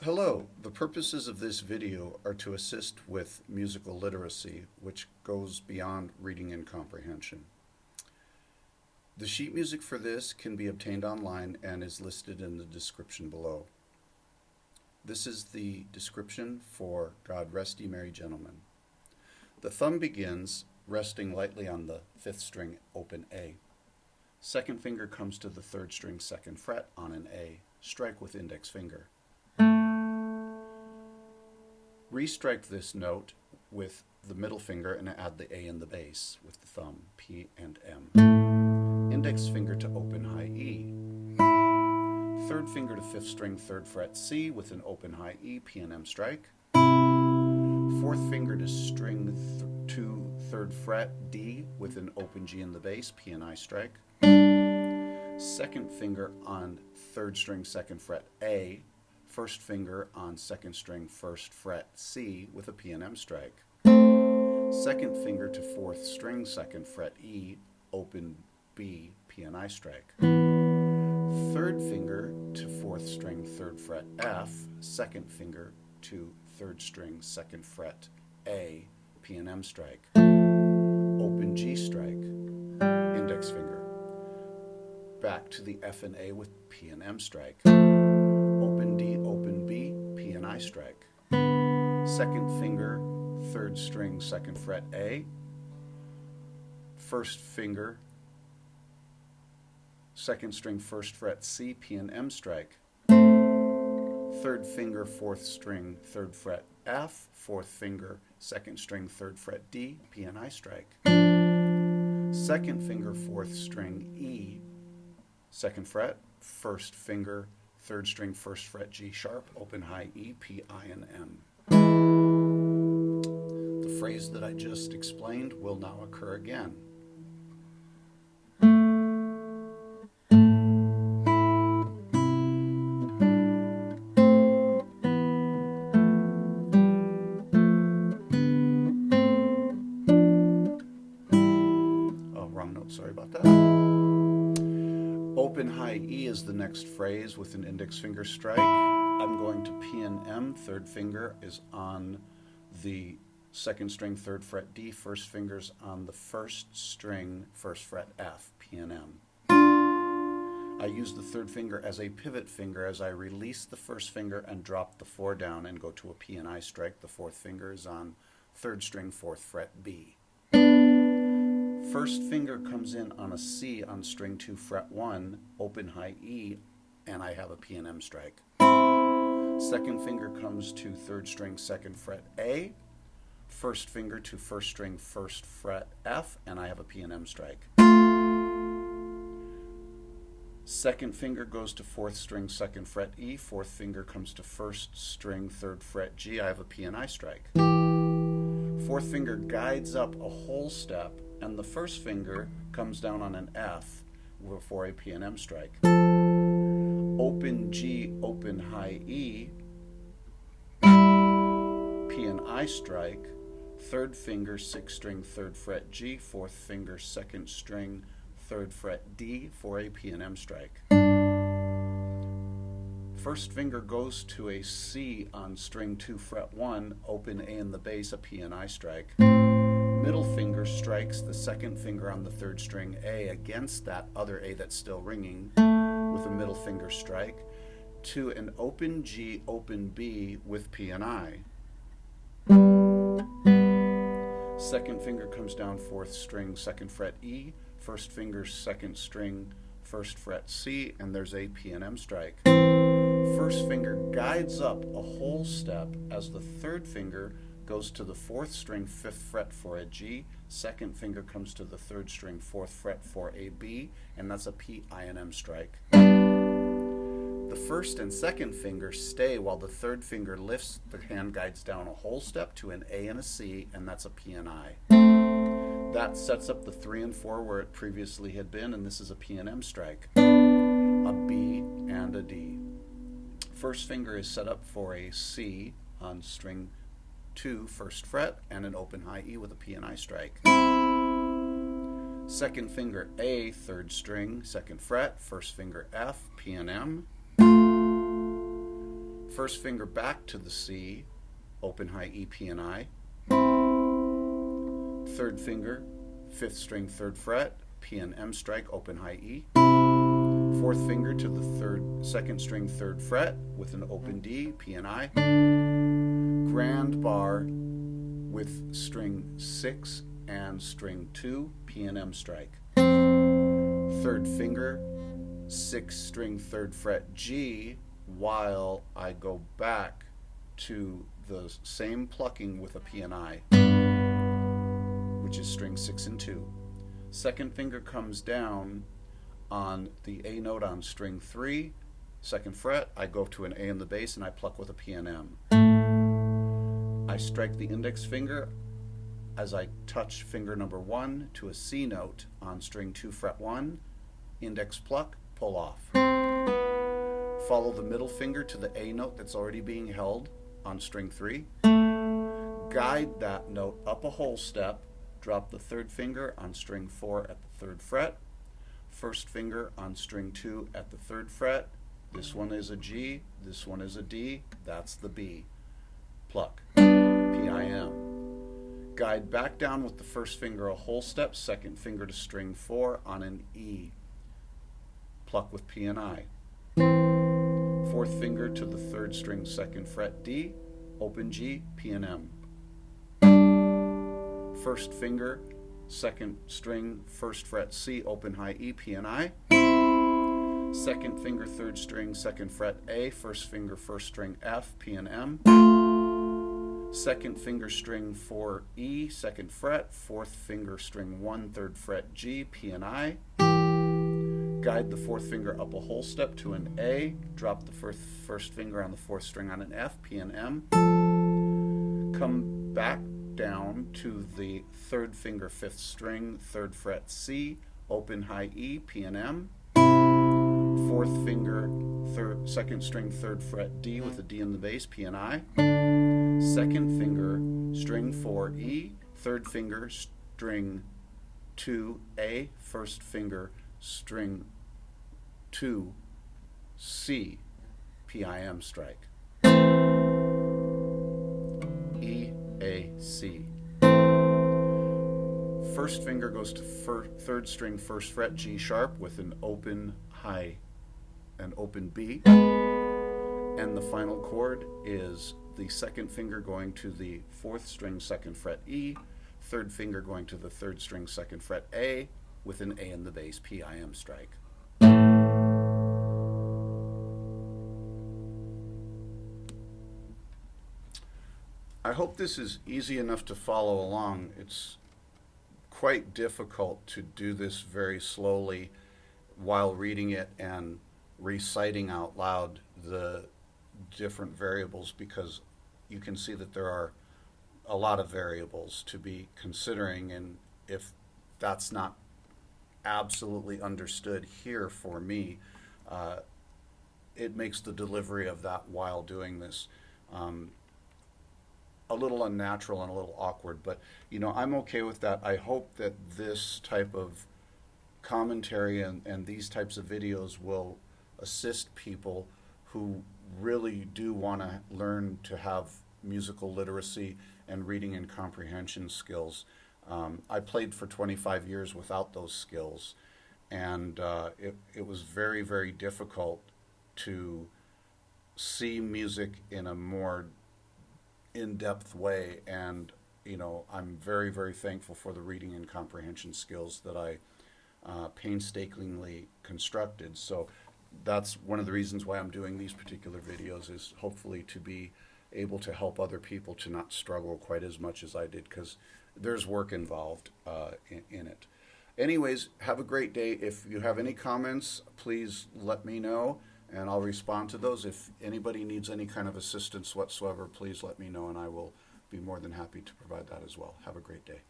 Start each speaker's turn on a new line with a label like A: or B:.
A: Hello, the purposes of this video are to assist with musical literacy, which goes beyond reading and comprehension. The sheet music for this can be obtained online and is listed in the description below. This is the description for God Rest Ye Merry Gentlemen. The thumb begins resting lightly on the 5th string, open A. Second finger comes to the 3rd string, 2nd fret on an A. Strike with index finger. Restrike this note with the middle finger and add the A in the bass with the thumb, P and M. Index finger to open high E. 3rd finger to 5th string, 3rd fret C with an open high E, P and M strike. 4th finger to string 2, 3rd fret D with an open G in the bass, P and I strike. 2nd finger on 3rd string, 2nd fret A. 1st finger on 2nd string, 1st fret C with a P and M strike. 2nd finger to 4th string, 2nd fret E, open B, P and I strike. 3rd finger to 4th string, 3rd fret F, 2nd finger to 3rd string, 2nd fret A, P and M strike. Open G strike, index finger. Back to the F and A with P and M strike. Open D, open B, P and I strike. 2nd finger, 3rd string, 2nd fret A. 1st finger, 2nd string, 1st fret C, P and M strike. 3rd finger, 4th string, 3rd fret F. 4th finger, 2nd string, 3rd fret D, P and I strike. 2nd finger, 4th string E, 2nd fret. 1st finger, 3rd string, 1st fret G sharp, open high E, P, I, and M. The phrase that I just explained will now occur again. Oh, wrong note, sorry about that. Open high E is the next phrase with an index finger strike. I'm going to P and M. 3rd finger is on the 2nd string, 3rd fret D. 1st finger's on the 1st string, 1st fret F, P and M. I use the 3rd finger as a pivot finger as I release the 1st finger and drop the 4 down and go to a P and I strike. The 4th finger is on 3rd string, 4th fret B. 1st finger comes in on a C on string 2 fret 1, open high E, and I have a P and M strike. 2nd finger comes to 3rd string, 2nd fret A. 1st finger to 1st string, 1st fret F, and I have a P and M strike. 2nd finger goes to 4th string, 2nd fret E. 4th finger comes to 1st string, 3rd fret G. I have a P and I strike. 4th finger guides up a whole step, and the 1st finger comes down on an F for a P and M strike. Open G, open high E, P and I strike. 3rd finger, 6th string, 3rd fret G. 4th finger, 2nd string, 3rd fret D for a P and M strike. 1st finger goes to a C on string 2 fret 1, open A in the bass, a P and I strike. Middle finger strikes the 2nd finger on the 3rd string A against that other A that's still ringing with a middle finger strike to an open G, open B with P and I. 2nd finger comes down 4th string, 2nd fret E. 1st finger, 2nd string, 1st fret C, and there's a P and M strike. 1st finger guides up a whole step as the 3rd finger goes to the 4th string, 5th fret for a G. 2nd finger comes to the 3rd string, 4th fret for a B, and that's a P, I, and M strike. The 1st and 2nd fingers stay while the 3rd finger lifts, the hand guides down a whole step to an A and a C, and that's a P and I. That sets up the 3 and 4 where it previously had been, and this is a P and M strike. A B and a D. 1st finger is set up for a C on string 2, 1st fret, and an open high E with a P and I strike. 2nd finger A, 3rd string, 2nd fret, 1st finger F, P and M. First finger back to the C, open high E, P, and I. Third finger, 5th string, 3rd fret, P and M strike, open high E. Fourth finger to the 2nd string, 3rd fret with an open D, P and I. Grand bar with string 6 and string 2, P and M strike. Third finger, 6th string, 3rd fret, G, while I go back to the same plucking with a P and I, which is string 6 and 2. Second finger comes down on the A note on string 3, 2nd fret. I go to an A in the bass and I pluck with a P and M. I strike the index finger as I touch finger number 1 to a C note on string 2, fret 1, index pluck, pull off. Follow the middle finger to the A note that's already being held on string 3. Guide that note up a whole step, drop the 3rd finger on string 4 at the 3rd fret, 1st finger on string 2 at the 3rd fret. This one is a G, this one is a D, that's the B. Pluck, P-I-M. Guide back down with the 1st finger a whole step, 2nd finger to string 4 on an E. Pluck with P and I. 4th finger to the 3rd string, 2nd fret, D, open G, P and M. 1st finger, 2nd string, 1st fret, C, open high E, P and I. 2nd finger, 3rd string, 2nd fret, A, 1st finger, 1st string, F, P and M. 2nd finger, string 4, E, 2nd fret, 4th finger, string 1, 3rd fret, G, P and I. Guide the 4th finger up a whole step to an A, drop the 1st finger on the 4th string on an F, P and M. Come back down to the 3rd finger, 5th string, 3rd fret, C, open high E, P and M. 4th finger, 2nd string, 3rd fret, D with a D in the bass, P and I. 2nd finger, string 4, E, 3rd finger, string 2, A, 1st finger, string 2, C, P-I-M strike. E, A, C. 1st finger goes to 3rd string, 1st fret, G sharp with an open high and open B. And the final chord is the 2nd finger going to the 4th string, 2nd fret, E, 3rd finger going to the 3rd string, 2nd fret, A, with an A in the bass, P-I-M strike. I hope this is easy enough to follow along. It's quite difficult to do this very slowly while reading it and reciting out loud the different variables, because you can see that there are a lot of variables to be considering, and if that's not absolutely understood here for me, it makes the delivery of that while doing this a little unnatural and a little awkward, but I'm okay with that. I hope that this type of commentary and these types of videos will assist people who really do want to learn to have musical literacy and reading and comprehension skills. I played for 25 years without those skills, and it was very, very difficult to see music in a more in-depth way, and I'm very, very thankful for the reading and comprehension skills that I painstakingly constructed. So that's one of the reasons why I'm doing these particular videos, is hopefully to be able to help other people to not struggle quite as much as I did, because there's work involved in it. Anyways, have a great day. If you have any comments, please let me know, and I'll respond to those. If anybody needs any kind of assistance whatsoever, please let me know, and I will be more than happy to provide that as well. Have a great day.